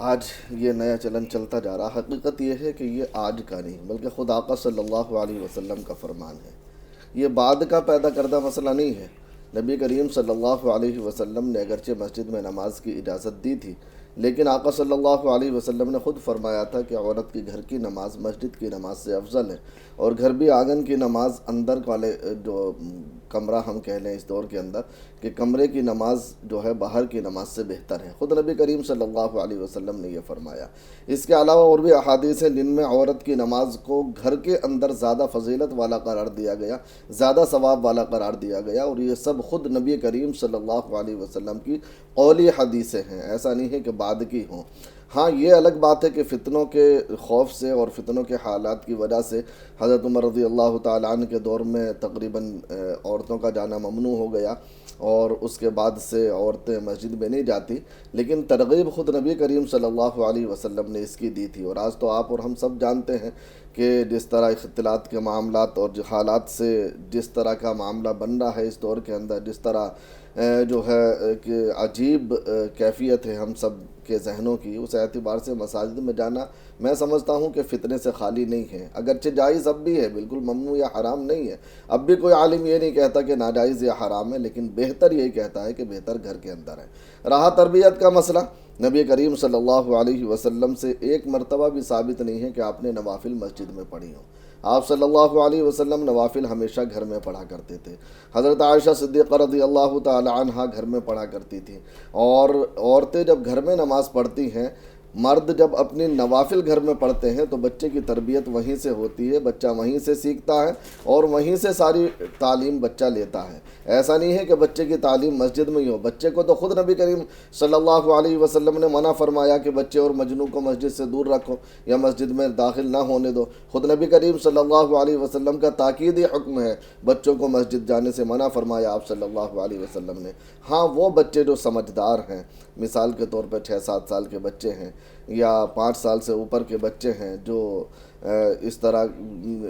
آج یہ نیا چلن چلتا جا رہا. حقیقت یہ ہے کہ یہ آج کا نہیں بلکہ خود آقا صلی اللہ علیہ وسلم کا فرمان ہے. یہ بعد کا پیدا کردہ مسئلہ نہیں ہے. نبی کریم صلی اللہ علیہ وسلم نے اگرچہ مسجد میں نماز کی اجازت دی تھی، لیکن آقا صلی اللہ علیہ وسلم نے خود فرمایا تھا کہ عورت کی گھر کی نماز مسجد کی نماز سے افضل ہے، اور گھر بھی آنگن کی نماز اندر والے جو کمرہ ہم کہہ لیں اس دور کے اندر کہ کمرے کی نماز جو ہے باہر کی نماز سے بہتر ہے. خود نبی کریم صلی اللہ علیہ وسلم نے یہ فرمایا. اس کے علاوہ اور بھی احادیث ہیں جن میں عورت کی نماز کو گھر کے اندر زیادہ فضیلت والا قرار دیا گیا، زیادہ ثواب والا قرار دیا گیا، اور یہ سب خود نبی کریم صلی اللہ علیہ وسلم کی قولی حدیثیں ہیں، ایسا نہیں ہے کہ بعد کی ہوں. ہاں یہ الگ بات ہے کہ فتنوں کے خوف سے اور فتنوں کے حالات کی وجہ سے حضرت عمر رضی اللہ تعالیٰ عنہ کے دور میں تقریباً عورتوں کا جانا ممنوع ہو گیا، اور اس کے بعد سے عورتیں مسجد میں نہیں جاتی، لیکن ترغیب خود نبی کریم صلی اللہ علیہ وسلم نے اس کی دی تھی. اور آج تو آپ اور ہم سب جانتے ہیں کہ جس طرح اختلاط کے معاملات اور حالات سے جس طرح کا معاملہ بن رہا ہے اس دور کے اندر، جس طرح جو ہے کہ عجیب کیفیت ہے ہم سب کے ذہنوں کی، اس اعتبار سے مساجد میں جانا میں سمجھتا ہوں کہ فتنے سے خالی نہیں ہے. اگرچہ جائز اب بھی ہے، بالکل ممنوع یا حرام نہیں ہے. اب بھی کوئی عالم یہ نہیں کہتا کہ ناجائز یا حرام ہے، لیکن بہتر یہی کہتا ہے کہ بہتر گھر کے اندر ہے. رہا تربیت کا مسئلہ، نبی کریم صلی اللہ علیہ وسلم سے ایک مرتبہ بھی ثابت نہیں ہے کہ آپ نے نوافل مسجد میں پڑھی ہوں. آپ صلی اللہ علیہ وسلم نوافل ہمیشہ گھر میں پڑھا کرتے تھے. حضرت عائشہ صدیقہ رضی اللہ تعالی عنہا گھر میں پڑھا کرتی تھیں. اور عورتیں جب گھر میں نماز پڑھتی ہیں، مرد جب اپنی نوافل گھر میں پڑھتے ہیں تو بچے کی تربیت وہیں سے ہوتی ہے، بچہ وہیں سے سیکھتا ہے اور وہیں سے ساری تعلیم بچہ لیتا ہے. ایسا نہیں ہے کہ بچے کی تعلیم مسجد میں ہی ہو. بچے کو تو خود نبی کریم صلی اللہ علیہ وسلم نے منع فرمایا کہ بچے اور مجنون کو مسجد سے دور رکھو یا مسجد میں داخل نہ ہونے دو. خود نبی کریم صلی اللہ علیہ وسلم کا تاکیدی حکم ہے، بچوں کو مسجد جانے سے منع فرمایا آپ صلی اللہ علیہ وسلم نے. ہاں وہ بچے جو سمجھدار ہیں، مثال کے طور پہ 6-7 سال کے بچے ہیں یا 5 سال سے اوپر کے بچے ہیں جو اس طرح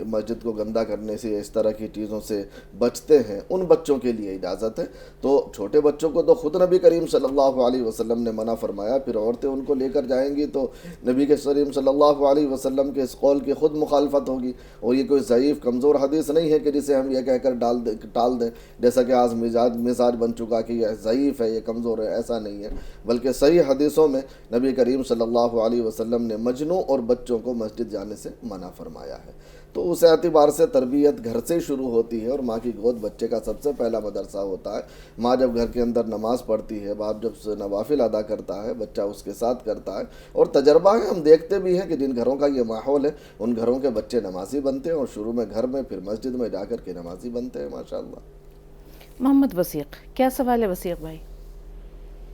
مسجد کو گندہ کرنے سے اس طرح کی چیزوں سے بچتے ہیں، ان بچوں کے لیے اجازت ہے. تو چھوٹے بچوں کو تو خود نبی کریم صلی اللہ علیہ وسلم نے منع فرمایا، پھر عورتیں ان کو لے کر جائیں گی تو نبی کریم صلی اللہ علیہ وسلم کے اس قول کی خود مخالفت ہوگی. اور یہ کوئی ضعیف کمزور حدیث نہیں ہے کہ جسے ہم یہ کہہ کر ٹال دیں جیسا کہ آج مزاج بن چکا کہ یہ ضعیف ہے، یہ کمزور ہے. ایسا نہیں ہے، بلکہ صحیح حدیثوں میں نبی کریم صلی اللہ علیہ وسلم نے مجنوں اور بچوں کو مسجد جانے سے منع فرمایا ہے. تو اس اعتبار سے تربیت گھر سے شروع ہوتی ہے، اور ماں کی گود بچے کا سب سے پہلا مدرسہ ہوتا ہے. ماں جب گھر کے اندر نماز پڑھتی ہے، باپ جب نوافل ادا کرتا ہے، بچہ اس کے ساتھ کرتا ہے. اور تجربہ ہے، ہم دیکھتے بھی ہیں کہ جن گھروں کا یہ ماحول ہے ان گھروں کے بچے نمازی بنتے ہیں، اور شروع میں گھر میں پھر مسجد میں جا کر کے نمازی بنتے ہیں ماشاءاللہ. محمد وثیق، کیا سوال ہے وثیق بھائی؟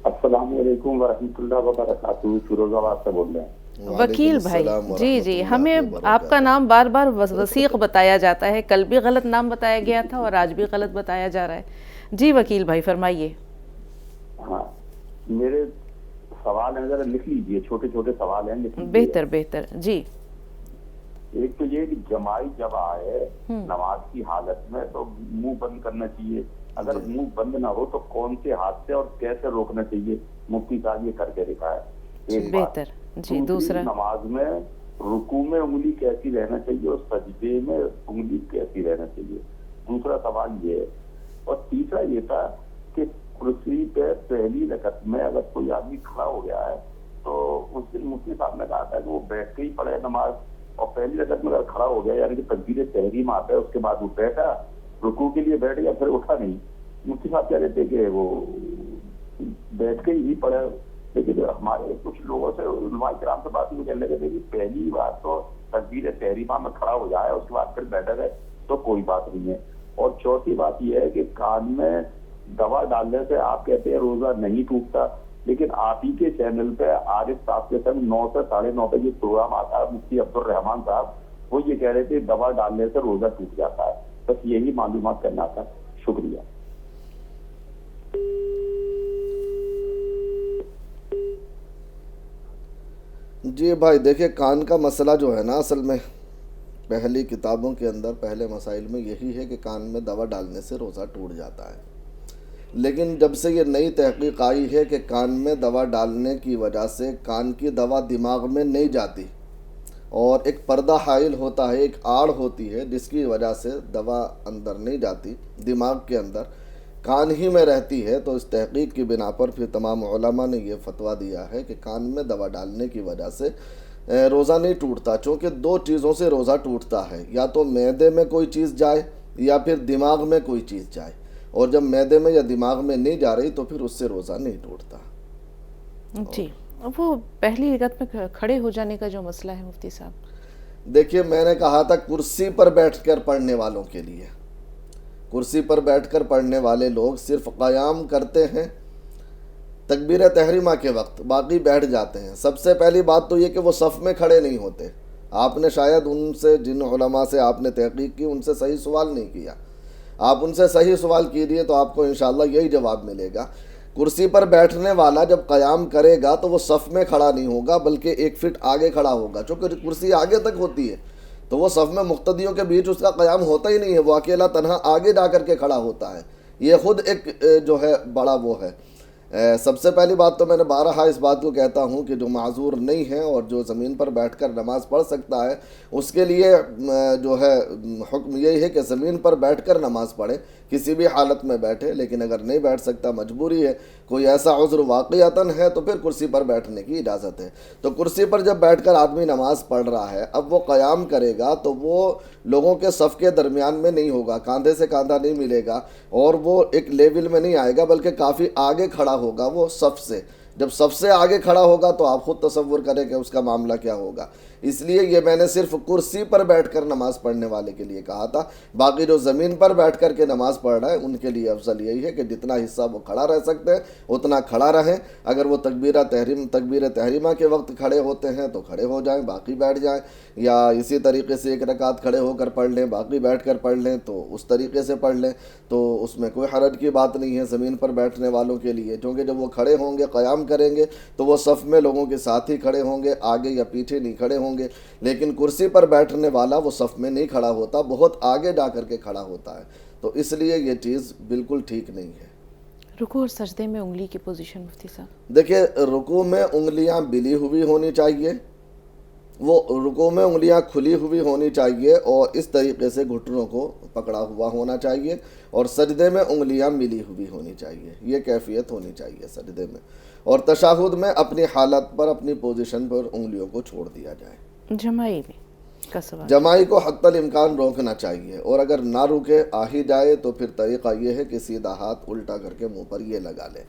السلام علیکم ورحمۃ اللہ وبرکاتہ. فیروز آباد سے بول رہے ہیں. وکیل بھائی جی ہمیں آپ کا نام بار بار وثیق بتایا جاتا ہے، کل بھی غلط نام بتایا گیا تھا اور آج بھی غلط بتایا جا رہا ہے. جی وکیل بھائی فرمائیے. ہاں میرے سوال ہیں، ذرا لکھ لیجئے، چھوٹے چھوٹے سوال ہیں. بہتر جی. ایک تو یہ کہ جماعی جب آئے نماز کی حالت میں تو منہ بند کرنا چاہیے، اگر منہ بند نہ ہو تو کون سے ہاتھ سے اور کیسے روکنا چاہیے، مفتی صاحب یہ کر کے دکھائے. بہتر جی. دوسرا، نماز میں رکوع میں انگلی کیسی رہنا چاہیے اور سجدے میں انگلی کیسی رہنا چاہیے. دوسرا سوال یہ ہے. اور تیسرا یہ تھا کہ کرسی پہ پہلی رکعت میں اگر کوئی آدمی کھڑا ہو گیا ہے تو اس دن مفتی صاحب نے کہا تھا کہ وہ بیٹھ کے ہی پڑھے نماز، اور پہلی رکعت میں اگر کھڑا ہو گیا یعنی کہ تکبیر تحریم آتا ہے اس کے بعد وہ بیٹھا، رکوع کے لیے بیٹھ گیا پھر اٹھا نہیں. مفتی صاحب کہہ رہے تھے کہ وہ بیٹھ کے ہی پڑھے. لیکن ہمارے کچھ لوگوں سے علماء کرام سے بات کہنے لگے تھے کہ پہلی بات تو تکبیر تحریمہ میں کھڑا ہو جائے، اس کے بعد پھر بیٹھا رہے تو کوئی بات نہیں ہے. اور چوتھی بات یہ ہے کہ کان میں دوا ڈالنے سے آپ کہتے ہیں روزہ نہیں ٹوٹتا، لیکن آپ ہی کے چینل پہ عارف صاحب کے سنگ 9 سے 9:30 بجے پروگرام آتا ہے، مفتی عبد الرحمان صاحب وہ یہ کہہ رہے تھے دوا ڈالنے سے روزہ ٹوٹ جاتا ہے. بس یہی معلومات کرنا تھا. شکریہ. جی بھائی دیکھیں، کان کا مسئلہ جو ہے نا اصل میں پہلی کتابوں کے اندر پہلے مسائل میں یہی ہے کہ کان میں دوا ڈالنے سے روزہ ٹوٹ جاتا ہے. لیکن جب سے یہ نئی تحقیق آئی ہے کہ کان میں دوا ڈالنے کی وجہ سے کان کی دوا دماغ میں نہیں جاتی اور ایک پردہ حائل ہوتا ہے، ایک آڑ ہوتی ہے جس کی وجہ سے دوا اندر نہیں جاتی، دماغ کے اندر کان ہی میں رہتی ہے، تو اس تحقیق کی بنا پر پھر تمام علماء نے یہ فتویٰ دیا ہے کہ کان میں دوا ڈالنے کی وجہ سے روزہ نہیں ٹوٹتا، چونکہ دو چیزوں سے روزہ ٹوٹتا ہے، یا تو معدے میں کوئی چیز جائے یا پھر دماغ میں کوئی چیز جائے، اور جب معدے میں یا دماغ میں نہیں جا رہی تو پھر اس سے روزہ نہیں ٹوٹتا۔ جی، وہ پہلی رکعت میں کھڑے ہو جانے کا جو مسئلہ ہے مفتی صاحب، دیکھیے میں نے کہا تھا کرسی پر بیٹھ کر پڑھنے والوں کے لیے، کرسی پر بیٹھ کر پڑھنے والے لوگ صرف قیام کرتے ہیں تکبیر تحریمہ کے وقت، باقی بیٹھ جاتے ہیں۔ سب سے پہلی بات تو یہ کہ وہ صف میں کھڑے نہیں ہوتے۔ آپ نے شاید ان سے، جن علماء سے آپ نے تحقیق کی، ان سے صحیح سوال نہیں کیا۔ آپ ان سے صحیح سوال کیجئے تو آپ کو انشاءاللہ یہی جواب ملے گا۔ کرسی پر بیٹھنے والا جب قیام کرے گا تو وہ صف میں کھڑا نہیں ہوگا بلکہ 1 فٹ آگے کھڑا ہوگا، چونکہ کرسی آگے تک ہوتی ہے تو وہ صف میں مقتدیوں کے بیچ اس کا قیام ہوتا ہی نہیں ہے، وہ اکیلا تنہا آگے جا کر کے کھڑا ہوتا ہے۔ یہ خود ایک جو ہے بڑا وہ ہے۔ سب سے پہلی بات تو میں نے بارہا اس بات کو کہتا ہوں کہ جو معذور نہیں ہے اور جو زمین پر بیٹھ کر نماز پڑھ سکتا ہے اس کے لیے جو ہے حکم یہی ہے کہ زمین پر بیٹھ کر نماز پڑھے، کسی بھی حالت میں بیٹھے، لیکن اگر نہیں بیٹھ سکتا، مجبوری ہے، کوئی ایسا عذر واقعتاً ہے تو پھر کرسی پر بیٹھنے کی اجازت ہے۔ تو کرسی پر جب بیٹھ کر آدمی نماز پڑھ رہا ہے، اب وہ قیام کرے گا تو وہ لوگوں کے صف کے درمیان میں نہیں ہوگا، کاندھے سے کاندھا نہیں ملے گا اور وہ ایک لیول میں نہیں آئے گا بلکہ کافی آگے کھڑا ہوگا وہ صف سے۔ جب صف سے آگے کھڑا ہوگا تو آپ خود تصور کریں کہ اس کا معاملہ کیا ہوگا۔ اس لیے یہ میں نے صرف کرسی پر بیٹھ کر نماز پڑھنے والے کے لیے کہا تھا۔ باقی جو زمین پر بیٹھ کر کے نماز پڑھ رہا ہے ان کے لیے افضل یہی ہے کہ جتنا حصہ وہ کھڑا رہ سکتے ہیں اتنا کھڑا رہیں۔ اگر وہ تکبیر تحریمہ کے وقت کھڑے ہوتے ہیں تو کھڑے ہو جائیں، باقی بیٹھ جائیں، یا اسی طریقے سے 1 رکعت کھڑے ہو کر پڑھ لیں، باقی بیٹھ کر پڑھ لیں، تو اس طریقے سے پڑھ لیں، تو اس میں کوئی حرج کی بات نہیں ہے زمین پر بیٹھنے والوں کے لیے، کیونکہ جب وہ کھڑے ہوں گے، قیام کریں گے تو وہ صف میں لوگوں کے ساتھ ہی کھڑے ہوں گے، آگے یا پیچھے نہیں کھڑے ہوں گے۔ لیکن کرسی پر بیٹھنے والا وہ صف میں نہیں کھڑا ہوتا، بہت آگے جا کر کے کھڑا ہوتا ہے، تو اس لیے یہ چیز بالکل ٹھیک نہیں ہے۔ رکوع اور سجدے میں انگلی کی پوزیشن مفتی صاحب؟ دیکھیے رکوع میں انگلیاں بلی ہوئی ہونی چاہیے، وہ رکوع میں انگلیاں کھلی ہوئی ہونی چاہیے اور اس طریقے سے گھٹنوں کو پکڑا ہوا ہونا چاہیے، اور سجدے میں انگلیاں ملی ہوئی ہونی چاہیے، یہ کیفیت ہونی چاہیے سجدے میں۔ اور تشہد میں اپنی حالت پر، اپنی پوزیشن پر انگلیوں کو چھوڑ دیا جائے۔ جمائی میں کا سوال؟ جمائی کو حتی الامکان روکنا چاہیے، اور اگر نہ رکے آ ہی جائے تو پھر طریقہ یہ ہے کہ سیدھا ہاتھ الٹا کر کے منہ پر یہ لگا لے۔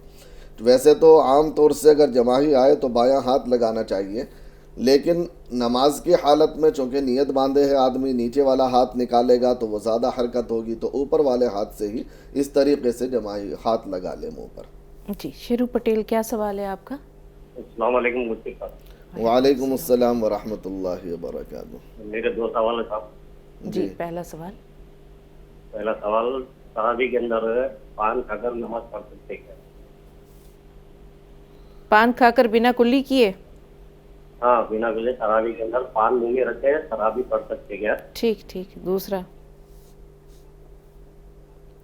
ویسے تو عام طور سے اگر جمائی آئے تو بایاں ہاتھ لگانا چاہیے، لیکن نماز کی حالت میں چونکہ نیت باندھے ہے آدمی، نیچے والا ہاتھ نکالے گا تو وہ زیادہ حرکت ہوگی، تو اوپر والے ہاتھ سے ہی اس طریقے سے جمائی ہاتھ لگا لے منہ پر۔ جی، شیرو پٹیل کیا سوال ہے آپ کا؟ السلام علیکم مفتی صاحب۔ وعلیکم السلام ورحمۃ اللہ وبرکاتہ۔ میرے 2 سوال ہیں صاحب۔ جی، پہلا سوال تراویح کے اندر پان کھا کر نماز پڑھ سکتے کیا؟ پان کھا کر بنا کلی کیے؟ ہاں، بنا کلی تراویح کے اندر پان منہ میں رکھے تراویح پڑھ سکتے کیا؟ ٹھیک۔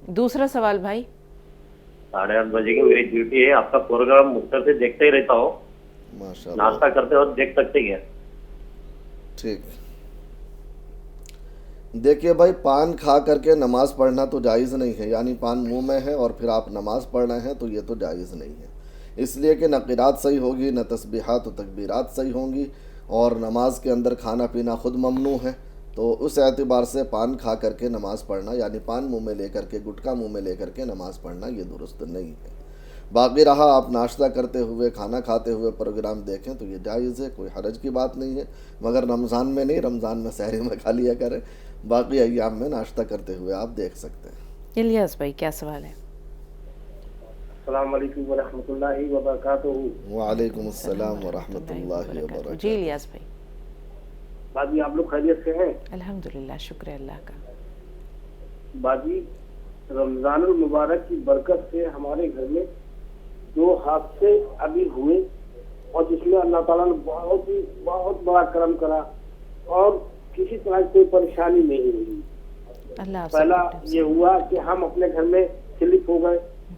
دوسرا سوال بھائی۔ 8:30 بجے کی میری ڈیوٹی ہے، آپ کا پروگرام مسلسل دیکھتے ہی رہتا ہوں، ماشاءاللہ، ناشتہ کرتے وقت دیکھ سکتے کیا؟ ٹھیک۔ دیکھیے بھائی، پان کھا کر کے نماز پڑھنا تو جائز نہیں ہے، یعنی پان منہ میں ہے اور پھر آپ نماز پڑھ رہے ہیں تو یہ تو جائز نہیں ہے، اس لیے کہ نہ قرات صحیح ہوگی، نہ تسبیحات و تکبیرات صحیح ہوں گی، اور نماز کے اندر کھانا پینا خود ممنوع ہے، تو اس اعتبار سے پان کھا کر کے نماز پڑھنا، یعنی پان منہ میں لے کر کے، گٹکا منہ میں لے کر کے نماز پڑھنا، یہ درست نہیں ہے۔ باقی رہا آپ ناشتہ کرتے ہوئے، کھانا کھاتے ہوئے پروگرام دیکھیں تو یہ جائز ہے، کوئی حرج کی بات نہیں ہے، مگر رمضان میں نہیں، رمضان میں سحری میں کھا لیا کریں، باقی ایام میں ناشتہ کرتے ہوئے آپ دیکھ سکتے ہیں۔ الیاس بھائی کیا سوال ہے؟ السلام علیکم ورحمۃ اللہ وبرکاتہ۔ وعلیکم السلام ورحمۃ اللہ وبرکاتہ۔ جی الیاس بھائی۔ باجی آپ لوگ خیریت سے ہیں؟ الحمدللہ، شکر اللہ کا۔ باجی، رمضان المبارک کی برکت سے ہمارے گھر میں 2 حادثے ابھی ہوئے، اور جس میں اللہ تعالیٰ نے بہت بڑا کرم کرا، اور کسی طرح کی کوئی پریشانی نہیں ہوئی۔ اللہ آپ سے پہلا یہ ہوا کہ ہم اپنے گھر میں سلپ ہو گئے،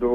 2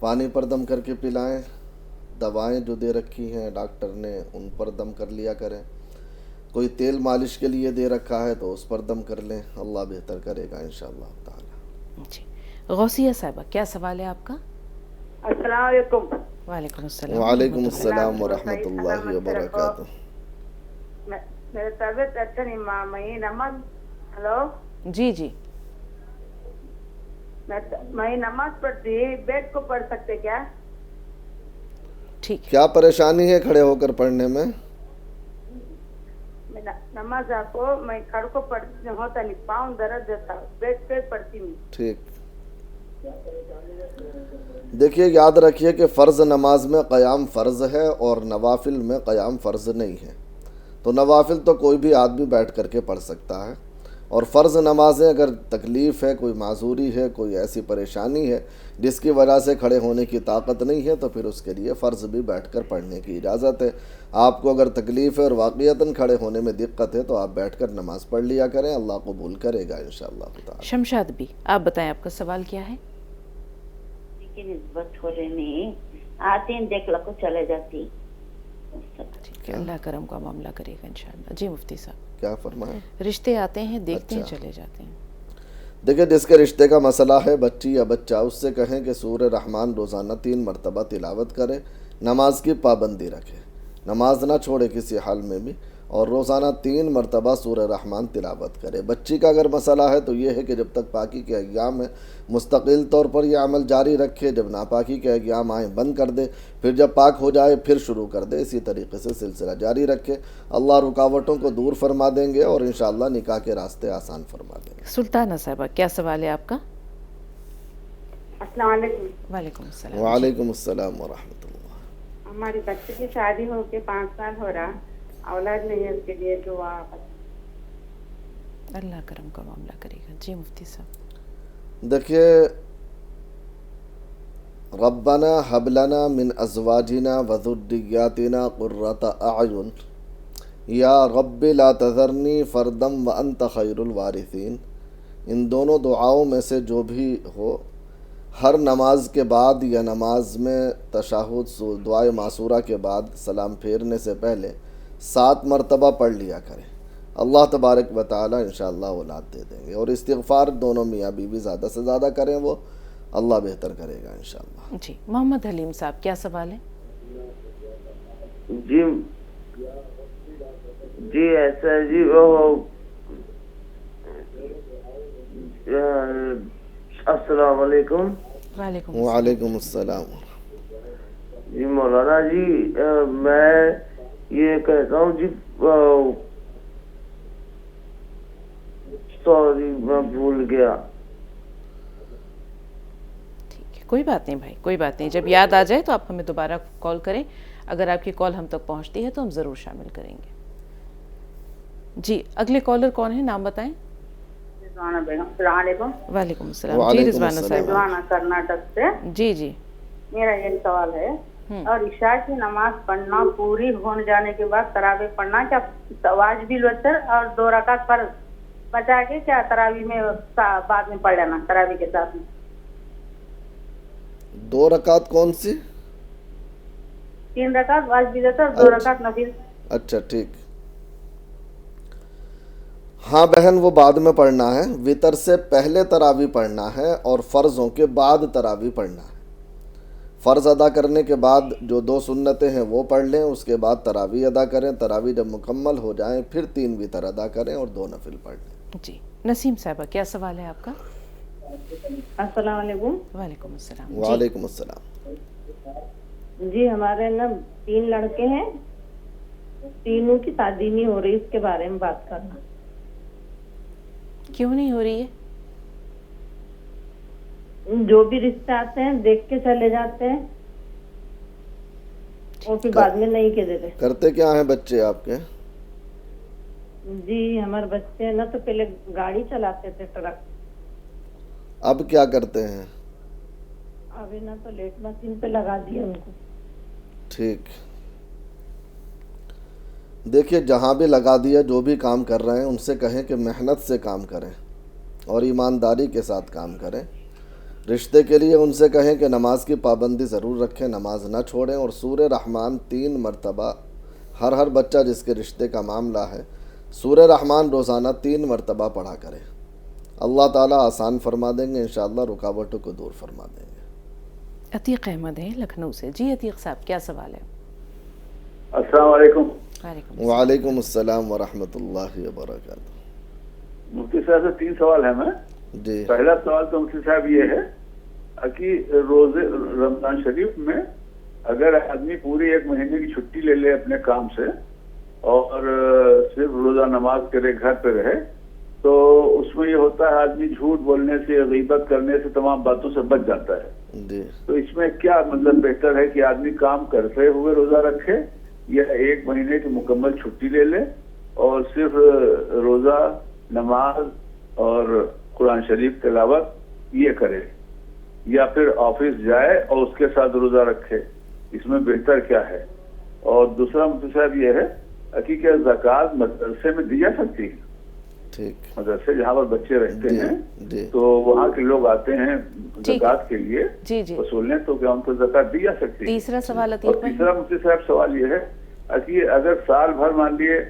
پانی پر دم کر کے پلائیں، دوائیں جو دے رکھی ہیں ڈاکٹر نے ان پر دم کر لیا کریں، کوئی تیل مالش کے لیے دے رکھا ہے تو اس پر دم کر لیں، اللہ بہتر کرے گا انشاءاللہ تعالی۔ جی غوثیہ صاحبہ کیا سوال ہے آپ کا؟ السلام علیکم۔ وعلیکم السلام۔ وعلیکم السلام ورحمۃ اللہ وبرکاتہ۔ میرے طبیعت اچھا نہیں میں نماز ہلو جی جی میں نماز پڑھتی بیٹھ کو پڑھ سکتے کیا؟ ٹھیک ہے۔ کیا پریشانی ہے کھڑے ہو کر پڑھنے میں؟ نماز آپ کو میں کھڑ کو پڑھتی ہوتا نہیں، پاؤں درد دیتا، بیٹھ پہ پڑھتی ہوں۔ ٹھیک، دیکھیے یاد رکھیے کہ فرض نماز میں قیام فرض ہے اور نوافل میں قیام فرض نہیں ہے، تو نوافل تو کوئی بھی آدمی بیٹھ کر کے پڑھ سکتا ہے، اور فرض نمازیں اگر تکلیف ہے، کوئی معذوری ہے، کوئی ایسی پریشانی ہے جس کی وجہ سے کھڑے ہونے کی طاقت نہیں ہے تو پھر اس کے لیے فرض بھی بیٹھ کر پڑھنے کی اجازت ہے۔ آپ کو اگر تکلیف ہے اور واقعتاً کھڑے ہونے میں دقت ہے تو آپ بیٹھ کر نماز پڑھ لیا کریں، اللہ قبول کرے گا انشاءاللہ تعالی۔ شمشاد بھی آپ بتائیں آپ کا سوال کیا ہے؟ کی نسبت چھوڑے نہیں آتی ہیں، دیکھ لو چلے جاتی۔ ٹھیک ہے، اللہ کرم کا معاملہ کرے گا انشاءاللہ۔ جی مفتی صاحب کیا فرمائیں؟ رشتے آتے ہیں، دیکھتے ہیں، اچھا۔ چلے جاتے ہیں۔ دیکھیں جس کے رشتے کا مسئلہ ہے بچی یا بچہ، اس سے کہیں کہ سورہ رحمان روزانہ 3 مرتبہ تلاوت کرے، نماز کی پابندی رکھے، نماز نہ چھوڑے کسی حال میں بھی، اور روزانہ 3 مرتبہ سورہ رحمان تلاوت کرے۔ بچی کا اگر مسئلہ ہے تو یہ ہے کہ جب تک پاکی کے ایام ہیں مستقل طور پر یہ عمل جاری رکھے، جب ناپاکی کے ایام آئیں بند کر دے، پھر جب پاک ہو جائے پھر شروع کر دے، اسی طریقے سے سلسلہ جاری رکھے، اللہ رکاوٹوں کو دور فرما دیں گے اور انشاءاللہ نکاح کے راستے آسان فرما دیں گے۔ سلطانہ صاحبہ کیا سوال ہے آپ کا؟ السلام علیکم۔ وعلیکم السلام۔ وعلیکم السلام ورحمۃ اللہ۔ ہماری بچے کی شادی ہو کے 5 سال ہو رہا، اولاد نہیں ہے، اس کے لیے دعا۔ اللہ کرم کا معاملہ کرے گا۔ جی مفتی صاحب دیکھیے، ربنا ہب لنا من ازواجنا وذریاتنا قرۃ اعین یا رب لا تذرنی فردا وانت خیر الوارثین، ان دونوں دعاؤں میں سے جو بھی ہو، ہر نماز کے بعد یا نماز میں تشہد دعائے معصورہ کے بعد سلام پھیرنے سے پہلے 7 مرتبہ پڑھ لیا کریں، اللہ تبارک و تعالی انشاءاللہ اولاد دے دیں گے، اور استغفار دونوں میاں بیوی زیادہ سے زیادہ کریں، وہ اللہ بہتر کرے گا انشاءاللہ۔ جی محمد حلیم صاحب کیا سوال ہے؟ جی ایسا جی السلام علیکم۔ وعلیکم السلام۔ جی مولانا جی میں یہ کہتا ہوں جی سوری میں بھول گیا۔ ٹھیک ہے، کوئی بات نہیں بھائی، کوئی بات نہیں، جب یاد آ جائے تو آپ ہمیں دوبارہ کال کریں، اگر آپ کی کال ہم تک پہنچتی ہے تو ہم ضرور شامل کریں گے۔ جی اگلے کالر کون ہے، نام بتائیں۔ رضوانہ بیگم، السلام علیکم۔ وعلیکم السلام۔ جی وعلیکم رضوانہ السلام۔ صاحب رضوانہ کرناٹک سے۔ جی جی میرا یہ سوال ہے، اور عشاء کی نماز پڑھنا پوری ہو جانے کے بعد تراویح پڑھنا کیا واجبی الوتر اور 2 رکعت فرض بچا کے کیا تراویح میں بعد میں پڑھ لینا تراویح کے ساتھ میں؟ 2 رکعت کون سی؟ 3 رکعت واجبی الوتر اور 2 رکعت نفل۔ اچھا ٹھیک، ہاں بہن وہ بعد میں پڑھنا ہے، وتر سے پہلے تراویح پڑھنا ہے اور فرضوں کے بعد تراویح پڑھنا ہے۔ فرض ادا کرنے کے بعد جو 2 سنتیں ہیں وہ پڑھ لیں، اس کے بعد تراویح ادا کریں، تراویح جب مکمل ہو جائیں پھر 3 وتر ادا کریں اور 2 نفل پڑھ لیں۔ جی نسیم صاحبہ کیا سوال ہے آپ کا؟ السلام علیکم۔ وعلیکم السلام۔ وعلیکم السلام۔ جی ہمارے نا 3 لڑکے ہیں، تینوں کی شادی نہیں ہو رہی، اس کے بارے میں بات کرنا۔ کیوں نہیں ہو رہی ہے؟ جو بھی رشتے آتے ہیں دیکھ کے چلے جاتے ہیں اور پھر بعد میں نہیں کہہ دیتے۔ کرتے کیا ہیں بچے آپ کے؟ جی ہمارے بچے نا تو پہلے گاڑی چلاتے تھے، ٹرک، اب کیا کرتے ہیں؟ ابھی نا تو لیٹ مشین پہ لگا دیا ان کو۔ ٹھیک، دیکھیے جہاں بھی لگا دیا، جو بھی کام کر رہے ہیں ان سے کہیں کہ محنت سے کام کریں اور ایمانداری کے ساتھ کام کریں، رشتے کے لیے ان سے کہیں کہ نماز کی پابندی ضرور رکھیں، نماز نہ چھوڑیں، اور سورہ رحمان 3 مرتبہ ہر بچہ جس کے رشتے کا معاملہ ہے سورہ رحمان روزانہ 3 مرتبہ پڑھا کرے۔ اللہ تعالیٰ آسان فرما دیں گے، انشاءاللہ رکاوٹوں کو دور فرما دیں گے۔ عتیق احمد ہیں لکھنؤ سے۔ جی عتیق صاحب کیا سوال ہے؟ السلام علیکم۔ وعلیکم السلام ورحمۃ اللہ وبرکاتہ۔ مفتی صاحب سے 3 سوال ہیں میں۔ جی پہلا سوال تو مفتی صاحب یہ ہے کہ روزے رمضان شریف میں اگر آدمی پوری 1 مہینے کی چھٹی لے لے اپنے کام سے اور صرف روزہ نماز کرے، گھر پہ رہے، تو اس میں یہ ہوتا ہے آدمی جھوٹ بولنے سے، غیبت کرنے سے، تمام باتوں سے بچ جاتا ہے۔ جی تو اس میں کیا مطلب بہتر ہے کہ آدمی کام کرتے ہوئے روزہ رکھے یا 1 مہینے کی مکمل چھٹی لے لے اور صرف روزہ، نماز اور قرآن شریف تلاوت یہ کرے، یا پھر آفس جائے اور اس کے ساتھ روزہ رکھے؟ اس میں بہتر کیا ہے؟ اور دوسرا مفتی صاحب یہ ہے کہ کیا زکوٰۃ مدرسے میں دی جا سکتی ہے؟ ٹھیک۔ مدرسے جہاں پر بچے رہتے جی ہیں جی تو وہاں کے لوگ آتے ہیں زکوٰۃ کے لیے جی جی وصولنے، تو کیا ان کو زکوٰۃ دی جا سکتی ہے؟ تیسرا سوال اور عتیق بھائی۔ تیسرا مفتی صاحب سوال یہ ہے کہ اگر سال بھر مان لیے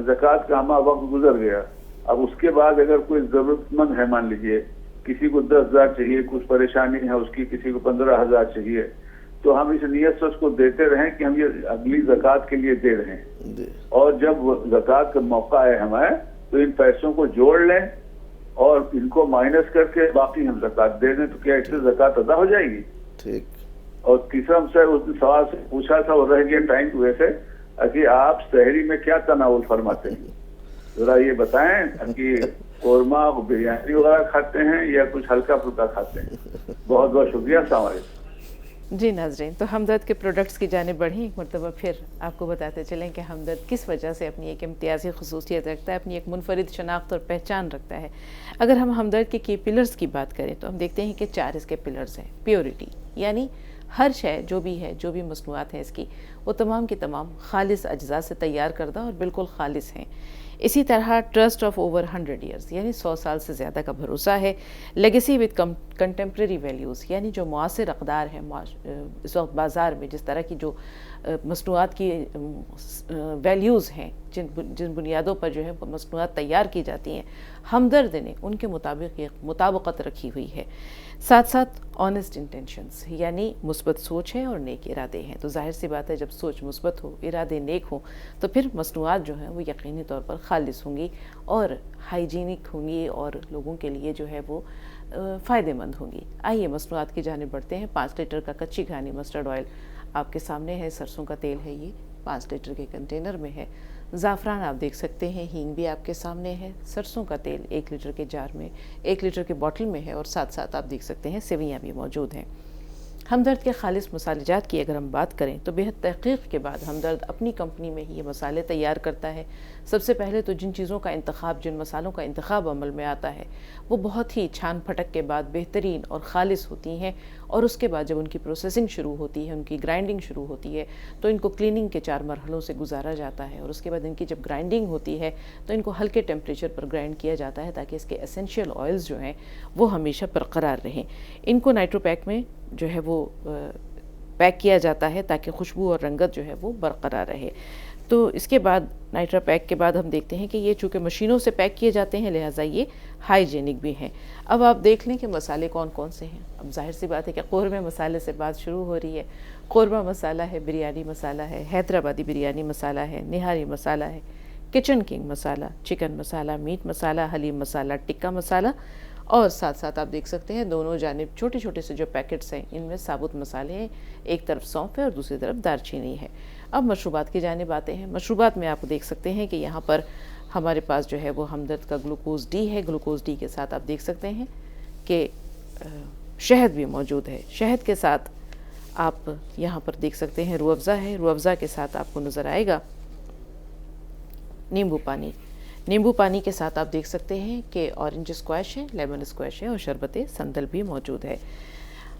زکوٰۃ کا ہمہ وقت گزر گیا، اب اس کے بعد اگر کوئی ضرورت مند ہے، مان لیجیے کسی کو 10,000 چاہیے، کچھ پریشانی ہے اس کی، کسی کو 15,000 چاہیے، تو ہم اس نیت سے اس کو دیتے رہیں کہ ہم یہ اگلی زکوٰۃ کے لیے دے رہے ہیں، جی اور جب زکوٰۃ کا موقع ہے ہمیں تو ان پیسوں کو جوڑ لیں اور ان کو مائنس کر کے باقی ہم زکوٰۃ دے دیں، تو کیا اس سے زکوٰۃ ادا ہو جائے گی؟ ٹھیک۔ اور تیسرا مجھ سے اس سوال سے پوچھا تھا اور رہ گیا ٹائم کی وجہ سے کہ آپ سحری میں کیا تناول فرماتے ہیں؟ ذرا یہ بتائیں کہ قورمہ بریانی وغیرہ کھاتے ہیں یا کچھ ہلکا پھلکا کھاتے ہیں؟ بہت بہت شکریہ، السلام علیکم۔ جی ناظرین، تو ہمدرد کے پروڈکٹس کی جانب بڑھیں، ایک مرتبہ پھر آپ کو بتاتے چلیں کہ ہمدرد کس وجہ سے اپنی ایک امتیازی خصوصیت رکھتا ہے، اپنی ایک منفرد شناخت اور پہچان رکھتا ہے۔ اگر ہم ہمدرد کے کی پلرز کی بات کریں تو ہم دیکھتے ہیں کہ 4 اس کے پلرز ہیں۔ پیورٹی، یعنی ہر شے جو بھی ہے، جو بھی مصنوعات ہیں اس کی، وہ تمام کی تمام خالص اجزاء سے تیار کردہ اور بالکل خالص ہیں۔ اسی طرح ٹرسٹ آف اوور 100 ایئرز، یعنی 100 سال سے زیادہ کا بھروسہ ہے۔ لیگیسی وتھ کنٹمپریری ویلیوز، یعنی جو معاصر اقدار ہیں اس وقت بازار میں، جس طرح کی جو مصنوعات کی ویلیوز ہیں، جن بنیادوں پر جو ہے مصنوعات تیار کی جاتی ہیں، ہمدرد نے ان کے مطابق ایک مطابقت رکھی ہوئی ہے۔ ساتھ ساتھ آنیسٹ انٹینشنز، یعنی مثبت سوچ ہے اور نیک ارادے ہیں۔ تو ظاہر سی بات ہے جب سوچ مثبت ہو، ارادے نیک ہوں، تو پھر مصنوعات جو ہیں وہ یقینی طور پر خالص ہوں گی اور ہائیجینک ہوں گی اور لوگوں کے لیے جو ہے وہ فائدہ مند ہوں گی۔ آئیے مصنوعات کی جانب بڑھتے ہیں۔ 5 لیٹر کا کچی گھانی مسٹرڈ آئل آپ کے سامنے ہے، سرسوں کا تیل ہے، یہ 5 لیٹر کے کنٹینر میں ہے، زعفران آپ دیکھ سکتے ہیں، ہینگ بھی آپ کے سامنے ہے، سرسوں کا تیل 1 لیٹر کے جار میں، 1 لیٹر کے باٹل میں ہے، اور ساتھ ساتھ آپ دیکھ سکتے ہیں سیویاں بھی موجود ہیں۔ ہمدرد کے خالص مسالے جات کی اگر ہم بات کریں تو بہت تحقیق کے بعد ہمدرد اپنی کمپنی میں ہی یہ مسالے تیار کرتا ہے۔ سب سے پہلے تو جن چیزوں کا انتخاب، جن مسالوں کا انتخاب عمل میں آتا ہے، وہ بہت ہی چھان پھٹک کے بعد بہترین اور خالص ہوتی ہیں، اور اس کے بعد جب ان کی پروسیسنگ شروع ہوتی ہے، ان کی گرائنڈنگ شروع ہوتی ہے، تو ان کو کلیننگ کے 4 مرحلوں سے گزارا جاتا ہے، اور اس کے بعد ان کی جب گرائنڈنگ ہوتی ہے تو ان کو ہلکے ٹیمپریچر پر گرائنڈ کیا جاتا ہے تاکہ اس کے اسینشیل آئلز جو ہیں وہ ہمیشہ برقرار رہیں۔ ان کو نائٹرو پیک میں جو ہے وہ پیک کیا جاتا ہے تاکہ خوشبو اور رنگت جو ہے وہ برقرار رہے۔ تو اس کے بعد نائٹرا پیک کے بعد ہم دیکھتے ہیں کہ یہ چونکہ مشینوں سے پیک کیے جاتے ہیں لہٰذا یہ ہائیجینک بھی ہیں۔ اب آپ دیکھ لیں کہ مسالے کون کون سے ہیں۔ اب ظاہر سی بات ہے کہ قورمے مسالے سے بات شروع ہو رہی ہے۔ قورمہ مسالہ ہے، بریانی مسالہ ہے، حیدرآبادی بریانی مسالہ ہے، نہاری مسالہ ہے، کچن کنگ مسالہ، چکن مسالہ، میٹ مسالہ، حلیم مسالہ، ٹکا مسالہ، اور ساتھ ساتھ آپ دیکھ سکتے ہیں دونوں جانب چھوٹے چھوٹے سے جو پیکٹس ہیں ان میں ثابت مسالے ہیں، ایک طرف سونف ہے اور دوسری طرف دار چینی ہے۔ اب مشروبات کی جانب آتے ہیں۔ مشروبات میں آپ دیکھ سکتے ہیں کہ یہاں پر ہمارے پاس جو ہے وہ ہمدرد کا گلوکوز ڈی ہے۔ گلوکوز ڈی کے ساتھ آپ دیکھ سکتے ہیں کہ شہد بھی موجود ہے۔ شہد کے ساتھ آپ یہاں پر دیکھ سکتے ہیں روح افزا ہے۔ روح افزا کے ساتھ آپ کو نظر آئے گا نیمبو پانی۔ نیمبو پانی کے ساتھ آپ دیکھ سکتے ہیں کہ اورنج اسکواش ہے، لیمن اسکواش ہے، اور شربت سندل بھی موجود ہے۔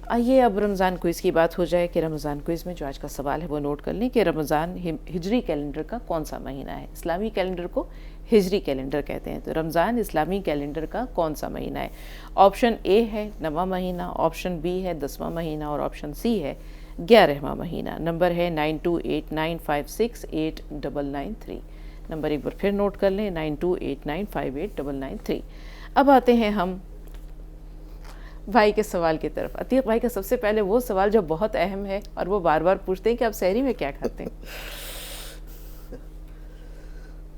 آئیے اب رمضان کوئز کی بات ہو جائے کہ رمضان کوئز میں جو آج کا سوال ہے وہ نوٹ کر لیں کہ رمضان ہجری کیلنڈر کا کون سا مہینہ ہے. اسلامی کیلنڈر کو ہجری کیلنڈر کہتے ہیں, تو رمضان اسلامی کیلنڈر کا کون سا مہینہ ہے؟ آپشن اے ہے 9واں مہینہ, آپشن بی ہے 10واں مہینہ اور آپشن سی ہے 11واں مہینہ. نمبر ہے 9289568993. نمبر ایک بار پھر نوٹ کر لیں 9289588993. اب آتے ہیں ہم بھائی کے سوال کی طرف. عتیق بھائی کا سب سے پہلے وہ سوال جو بہت اہم ہے اور وہ بار بار پوچھتے ہیں کہ آپ سحری میں کیا کھاتے ہیں؟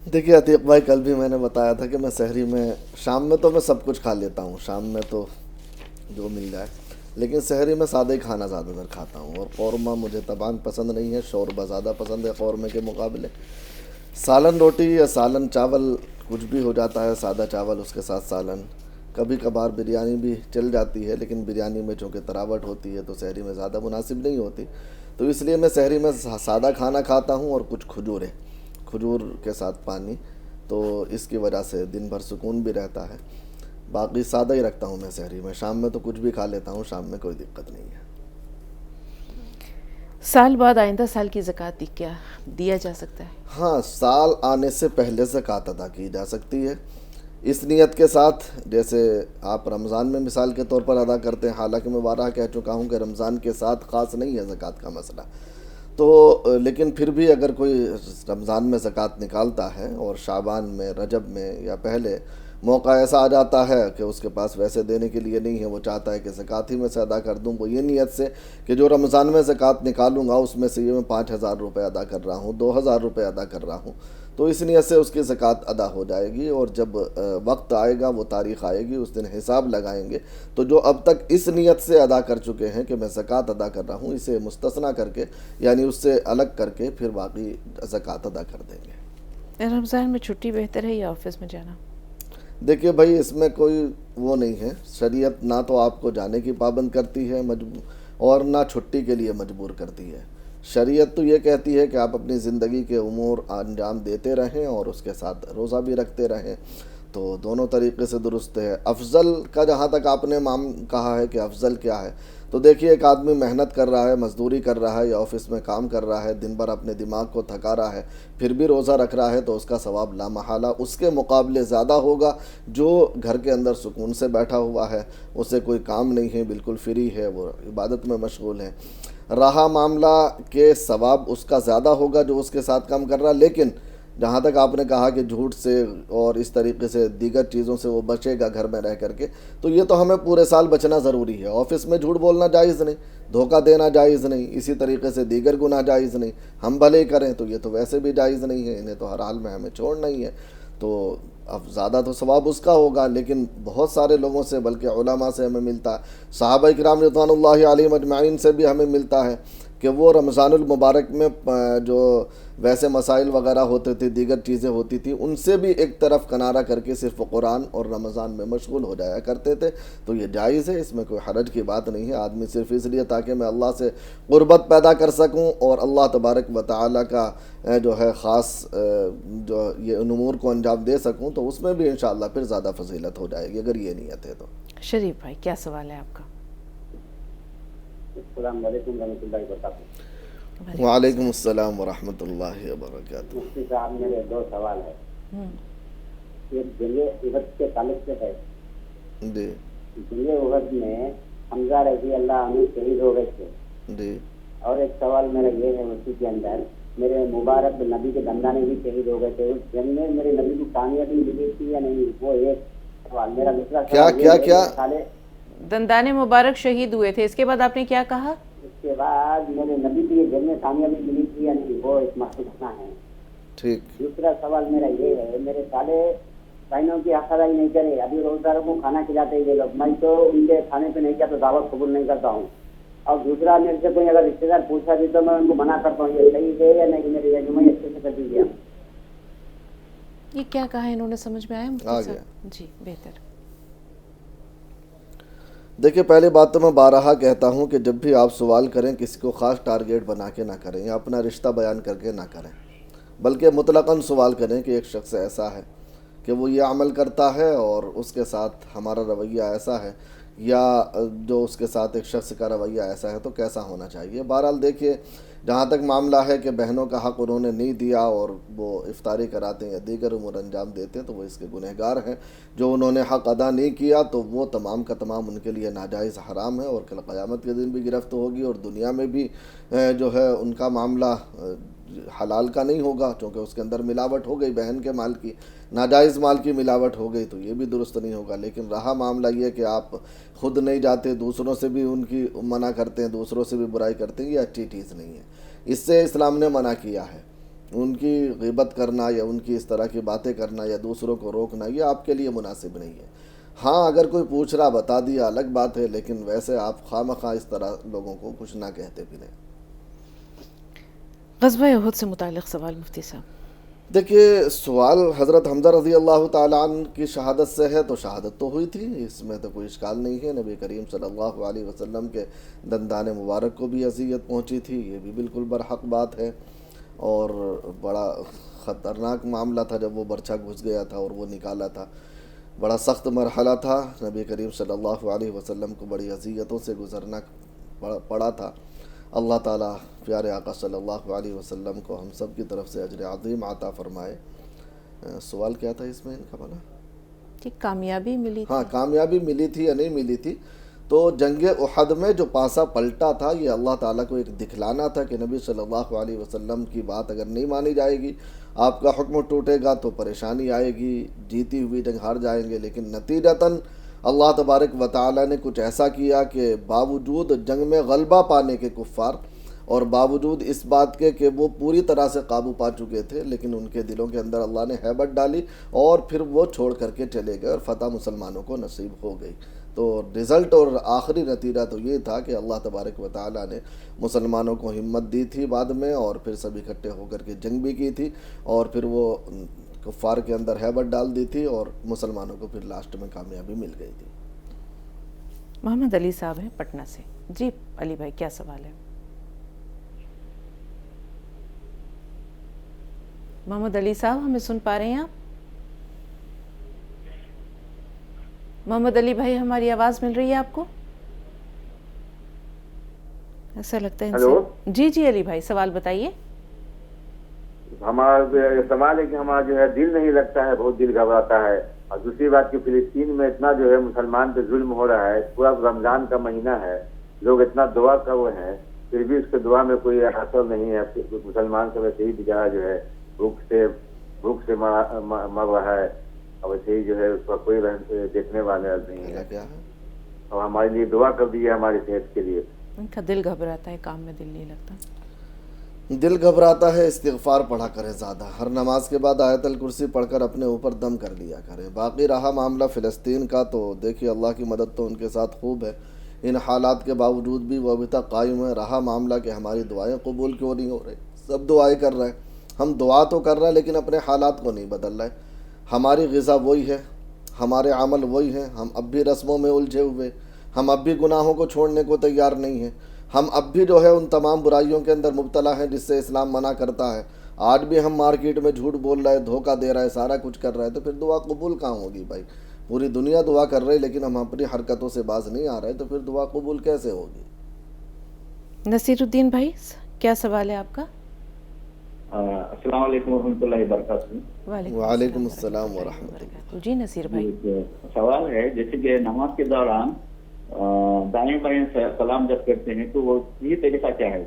دیکھیے عتیق بھائی, کل بھی میں نے بتایا تھا کہ میں سحری میں شام میں تو میں سب کچھ کھا لیتا ہوں, شام میں تو جو مل جائے, لیکن سحری میں سادہ ہی کھانا زیادہ تر کھاتا ہوں. اور قورمہ مجھے طبعاً پسند نہیں ہے, شوربہ زیادہ پسند ہے قورمے کے مقابلے. سالن روٹی یا سالن چاول کچھ بھی ہو جاتا ہے, سادہ چاول اس کے ساتھ سالن. کبھی کبھار بریانی بھی چل جاتی ہے, لیکن بریانی میں چونکہ تراوٹ ہوتی ہے تو سحری میں زیادہ مناسب نہیں ہوتی, تو اس لیے میں سحری میں سادہ کھانا کھاتا ہوں اور کچھ کھجور کے ساتھ پانی, تو اس کی وجہ سے دن بھر سکون بھی رہتا ہے. باقی سادہ ہی رکھتا ہوں میں سحری میں. شام میں تو کچھ بھی کھا لیتا ہوں, شام میں کوئی دقت نہیں ہے. سال بعد آئندہ سال کی زکوٰۃ کیا دیا جا سکتا ہے؟ ہاں, سال آنے سے پہلے زکوٰۃ ادا کی جا سکتی ہے اس نیت کے ساتھ, جیسے آپ رمضان میں مثال کے طور پر ادا کرتے ہیں. حالانکہ میں بارہا کہہ چکا ہوں کہ رمضان کے ساتھ خاص نہیں ہے زکوٰۃ کا مسئلہ, تو لیکن پھر بھی اگر کوئی رمضان میں زکوٰۃ نکالتا ہے اور شعبان میں, رجب میں یا پہلے موقع ایسا آ جاتا ہے کہ اس کے پاس ویسے دینے کے لیے نہیں ہے, وہ چاہتا ہے کہ زکوٰۃ ہی میں سے ادا کر دوں, وہ یہ نیت سے کہ جو رمضان میں زکوٰۃ نکالوں گا اس میں سے یہ میں 5,000 روپے ادا کر رہا ہوں, 2,000 روپے ادا کر رہا ہوں, تو اس نیت سے اس کی زکوٰۃ ادا ہو جائے گی. اور جب وقت آئے گا, وہ تاریخ آئے گی, اس دن حساب لگائیں گے, تو جو اب تک اس نیت سے ادا کر چکے ہیں کہ میں زکوٰۃ ادا کر رہا ہوں, اسے مستثنیٰ کر کے یعنی اس سے الگ کر کے پھر باقی زکوٰۃ ادا کر دیں گے. رمضان میں چھٹی بہتر ہے یا آفس میں جانا؟ دیکھیے بھائی, اس میں کوئی وہ نہیں ہے, شریعت نہ تو آپ کو جانے کی پابند کرتی ہے اور نہ چھٹی کے لیے مجبور کرتی ہے. شریعت تو یہ کہتی ہے کہ آپ اپنی زندگی کے امور انجام دیتے رہیں اور اس کے ساتھ روزہ بھی رکھتے رہیں, تو دونوں طریقے سے درست ہے. افضل کا جہاں تک آپ نے کہا ہے کہ افضل کیا ہے, تو دیکھیے ایک آدمی محنت کر رہا ہے, مزدوری کر رہا ہے یا آفس میں کام کر رہا ہے, دن بھر اپنے دماغ کو تھکا رہا ہے, پھر بھی روزہ رکھ رہا ہے, تو اس کا ثواب لامحالہ اس کے مقابلے زیادہ ہوگا جو گھر کے اندر سکون سے بیٹھا ہوا ہے, اسے کوئی کام نہیں ہے, بالکل فری ہے, وہ عبادت میں مشغول ہے. رہا معاملہ کہ ثواب اس کا زیادہ ہوگا جو اس کے ساتھ کام کر رہا, لیکن جہاں تک آپ نے کہا کہ جھوٹ سے اور اس طریقے سے دیگر چیزوں سے وہ بچے گا گھر میں رہ کر کے, تو یہ تو ہمیں پورے سال بچنا ضروری ہے. آفس میں جھوٹ بولنا جائز نہیں, دھوکہ دینا جائز نہیں, اسی طریقے سے دیگر گناہ جائز نہیں. ہم بھلے کریں تو یہ تو ویسے بھی جائز نہیں ہے, انہیں تو ہر حال میں ہمیں چھوڑنا ہی ہے. تو اب زیادہ تو ثواب اس کا ہوگا, لیکن بہت سارے لوگوں سے بلکہ علماء سے ہمیں ملتا ہے, صحابہ کرام رضوان اللہ علیہم اجمعین سے بھی ہمیں ملتا ہے کہ وہ رمضان المبارک میں جو ویسے مسائل وغیرہ ہوتے تھے, دیگر چیزیں ہوتی تھیں, ان سے بھی ایک طرف کنارہ کر کے صرف قرآن اور رمضان میں مشغول ہو جایا کرتے تھے. تو یہ جائز ہے, اس میں کوئی حرج کی بات نہیں ہے. آدمی صرف اس لیے تاکہ میں اللہ سے قربت پیدا کر سکوں اور اللہ تبارک و تعالیٰ کا جو ہے خاص جو یہ امور کو انجام دے سکوں, تو اس میں بھی انشاءاللہ پھر زیادہ فضیلت ہو جائے گی اگر یہ نیت ہے تو. شریف بھائی کیا سوال ہے آپ کا؟ السلام علیکم ورحمۃ اللہ وبرکاتہ. وعلیکم السلام ورحمۃ اللہ وبرکاتہ. مفتی صاحب, میرے 2 سوال ہے. ایک جنگ احد کے تعلق سے ہے. جی. جنگ احد میں حمزہ رضی اللہ عنہ شہید ہو گئے تھے. جی. اور ایک سوال میرا یہ ہے, اسی کے اندر میرے مبارک نبی کے دندانے بھی شہید ہو گئے تھے. اس جنگ میں میرے نبی کو کامیابی ملی تھی یا نہیں, وہ ایک سوال. میرا دوسرا سوال کیا دندانے مبارک شہید ہوئے تھے, اس کے بعد آپ نے کیا کہا؟ اس کے بعد میرے نبی کی جنگ میں کامیابی ملی تھی یا نہیں, وہ ایک مسئلہ ہے. ٹھیک. دوسرا سوال میرا یہ ہے, میرے سالے بہنوں کی حق ادا نہیں کرے, ابھی روزداروں کو کھانا کھلاتے ہیں یہ لوگ, میں تو ان کے کھانے پہ نہیں کیا تو دعوت قبول نہیں کرتا ہوں. اور دوسرا میرے سے کوئی اگر رشتے دار پوچھا بھی تو میں ان کو منع کرتا ہوں, یہ صحیح ہے یا نہیں, میری رہنمائی اچھے سے کر دیجیے. یہ کیا کہا ہے انہوں نے, سمجھ میں آیا مفتی صاحب؟ جی بہتر. دیکھیے پہلی بات تو میں بارہا کہتا ہوں کہ جب بھی آپ سوال کریں کسی کو خاص ٹارگیٹ بنا کے نہ کریں یا اپنا رشتہ بیان کر کے نہ کریں, بلکہ مطلقاً سوال کریں کہ ایک شخص ایسا ہے کہ وہ یہ عمل کرتا ہے اور اس کے ساتھ ہمارا رویہ ایسا ہے یا جو اس کے ساتھ ایک شخص کا رویہ ایسا ہے تو کیسا ہونا چاہیے. بہرحال دیکھیے جہاں تک معاملہ ہے کہ بہنوں کا حق انہوں نے نہیں دیا اور وہ افطاری کراتے ہیں یا دیگر امور انجام دیتے ہیں تو وہ اس کے گنہگار ہیں. جو انہوں نے حق ادا نہیں کیا تو وہ تمام کا تمام ان کے لیے ناجائز حرام ہے اور کل قیامت کے دن بھی گرفت ہوگی اور دنیا میں بھی جو ہے ان کا معاملہ حلال کا نہیں ہوگا چونکہ اس کے اندر ملاوٹ ہو گئی، بہن کے مال کی، ناجائز مال کی ملاوٹ ہو گئی تو یہ بھی درست نہیں ہوگا. لیکن رہا معاملہ یہ کہ آپ خود نہیں جاتے، دوسروں سے بھی ان کی منع کرتے ہیں، دوسروں سے بھی برائی کرتے ہیں، یہ اچھی چیز نہیں ہے. اس سے اسلام نے منع کیا ہے. ان کی غیبت کرنا یا ان کی اس طرح کی باتیں کرنا یا دوسروں کو روکنا یہ آپ کے لیے مناسب نہیں ہے. ہاں اگر کوئی پوچھ رہا بتا دیا الگ بات ہے، لیکن ویسے آپ خواہ مخواہ اس طرح لوگوں کو کچھ نہ کہتے بھی نہیں. غزوہ احد سے متعلق سوال مفتی صاحب. دیکھیے سوال حضرت حمزہ رضی اللہ تعالیٰ عنہ کی شہادت سے ہے تو شہادت تو ہوئی تھی، اس میں تو کوئی اشکال نہیں ہے. نبی کریم صلی اللہ علیہ وسلم کے دندان مبارک کو بھی اذیت پہنچی تھی، یہ بھی بالکل برحق بات ہے. اور بڑا خطرناک معاملہ تھا جب وہ برچھا گھس گیا تھا اور وہ نکالا تھا. بڑا سخت مرحلہ تھا، نبی کریم صلی اللہ علیہ وسلم کو بڑی اذیتوں سے گزرنا پڑا تھا. اللہ تعالیٰ پیارے آقا صلی اللہ علیہ وسلم کو ہم سب کی طرف سے اجر عظیم عطا فرمائے. سوال کیا تھا اس میں ان کا بنا؟ کہ کامیابی ملی تھی. ہاں کامیابی ملی تھی یا نہیں ملی تھی. تو جنگ احد میں جو پاسا پلٹا تھا یہ اللہ تعالیٰ کو ایک دکھلانا تھا کہ نبی صلی اللہ علیہ وسلم کی بات اگر نہیں مانی جائے گی، آپ کا حکم ٹوٹے گا تو پریشانی آئے گی، جیتی ہوئی جنگ ہار جائیں گے. لیکن نتیجتاً اللہ تبارک و تعالیٰ نے کچھ ایسا کیا کہ باوجود جنگ میں غلبہ پانے کے کفار اور باوجود اس بات کے کہ وہ پوری طرح سے قابو پا چکے تھے، لیکن ان کے دلوں کے اندر اللہ نے ہیبت ڈالی اور پھر وہ چھوڑ کر کے چلے گئے اور فتح مسلمانوں کو نصیب ہو گئی. تو رزلٹ اور آخری نتیجہ تو یہ تھا کہ اللہ تبارک و تعالیٰ نے مسلمانوں کو ہمت دی تھی بعد میں اور پھر سب اکٹھے ہو کر کے جنگ بھی کی تھی اور پھر وہ کفار کے اندر ہیبت ڈال دی تھی اور مسلمانوں کو پھر لاسٹ میں کامیابی مل گئی تھی. محمد علی صاحب ہیں پٹنہ سے. جی علی بھائی کیا سوال ہے؟ محمد علی صاحب ہمیں سن پا رہے ہیں آپ؟ محمد علی بھائی ہماری آواز مل رہی ہے آپ کو؟ ایسا لگتا ہے ہیلو جی جی علی بھائی سوال بتائیے. ہمارا سوال ہے کہ ہمارا جو ہے دل نہیں لگتا ہے، بہت دل گھبراتا ہے. اور دوسری بات کہ فلسطین میں اتنا جو ہے مسلمان پہ ظلم ہو رہا ہے، پورا رمضان کا مہینہ ہے، لوگ اتنا دعا کر رہے ہیں پھر بھی اس کے دعا میں کوئی اثر نہیں ہے. مسلمان سب ایسے ہی بیچارہ جو ہے بھوک سے مر رہا ہے اور ویسے ہی جو ہے اس پر کوئی دیکھنے والے نہیں ہے. اور ہمارے لیے دعا کر دیجیے ہماری صحت کے لیے. ان کا دل گھبراتا ہے، کام میں دل نہیں لگتا. دل گھبراتا ہے، استغفار پڑھا کرے زیادہ، ہر نماز کے بعد آیت الکرسی پڑھ کر اپنے اوپر دم کر لیا کرے. باقی رہا معاملہ فلسطین کا تو دیکھیے اللہ کی مدد تو ان کے ساتھ خوب ہے، ان حالات کے باوجود بھی وہ ابھی تک قائم ہے. رہا معاملہ کہ ہماری دعائیں قبول کیوں نہیں ہو رہی. سب دعائیں کر رہے ہیں، ہم دعا تو کر رہے ہیں لیکن اپنے حالات کو نہیں بدل رہے. ہماری غذا وہی ہے، ہمارے عمل وہی ہیں، ہم اب بھی رسموں میں الجھے ہوئے، ہم اب بھی گناہوں کو چھوڑنے کو تیار نہیں ہیں، ہم اب بھی جو ہے ان تمام برائیوں کے اندر مبتلا ہیں جس سے اسلام منع کرتا ہے. آج بھی ہم مارکیٹ میں جھوٹ بول رہے ہیں، دھوکہ دے رہے ہیں، سارا کچھ کر رہے ہیں، تو پھر دعا قبول کہاں ہوگی بھائی؟ پوری دنیا دعا کر رہی لیکن ہم اپنی حرکتوں سے باز نہیں آ رہے تو پھر دعا قبول کیسے ہوگی؟ نصیر الدین بھائی کیا سوال ہے آپ کا؟ السلام علیکم ورحمۃ اللہ وبرکاتہ. وعلیکم السلام ورحمۃ اللہ. جی نصیر بھائی سوال ہے جیسے کہ نماز کے دوران دائیں بائیں سلام جب کرتے ہیں تو وہ یہ طریقہ کیا ہے؟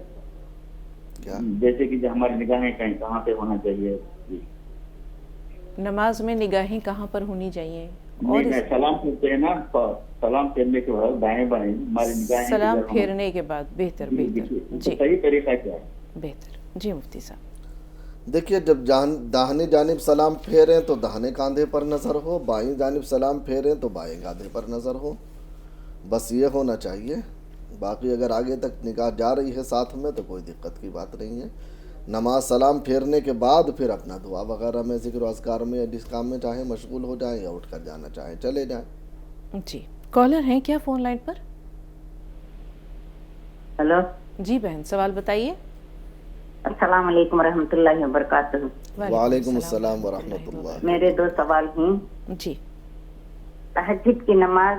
جیسے کہ ہماری نگاہیں کہاں پہ ہونا چاہیے؟ نماز میں نگاہیں کہاں پر ہونی چاہیے؟ اور سلام کرتے ہیں نا، سلام پھیرنے کے بعد دائیں بائیں ہماری نگاہیں، سلام پھیرنے کے بعد بہتر جی صحیح طریقہ کیا ہے؟ بہتر. جی مفتی صاحب دیکھیے جب داہنی جانب سلام پھیریں تو داہنے کاندھے پر نظر ہو، بائیں جانب سلام پھیریں تو بائیں کاندھے پر نظر ہو، بس یہ ہونا چاہیے. باقی اگر آگے تک نگاہ جا رہی ہے ساتھ میں تو کوئی دقت کی بات نہیں ہے. نماز سلام پھیرنے کے بعد پھر اپنا دعا وغیرہ میں ذکر و اذکار میں یا جس کام میں چاہیں مشغول ہو جائیں یا اٹھ کر جانا چاہیں چلے جائیں. جی کالر ہیں کیا فون لائن پر؟ ہلو جی بہن سوال بتائیے. السلام علیکم ورحمۃ اللہ وبرکاتہ. وعلیکم السلام ورحمۃ اللہ. میرے دو سوال ہیں. جی تہجد کی نماز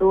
2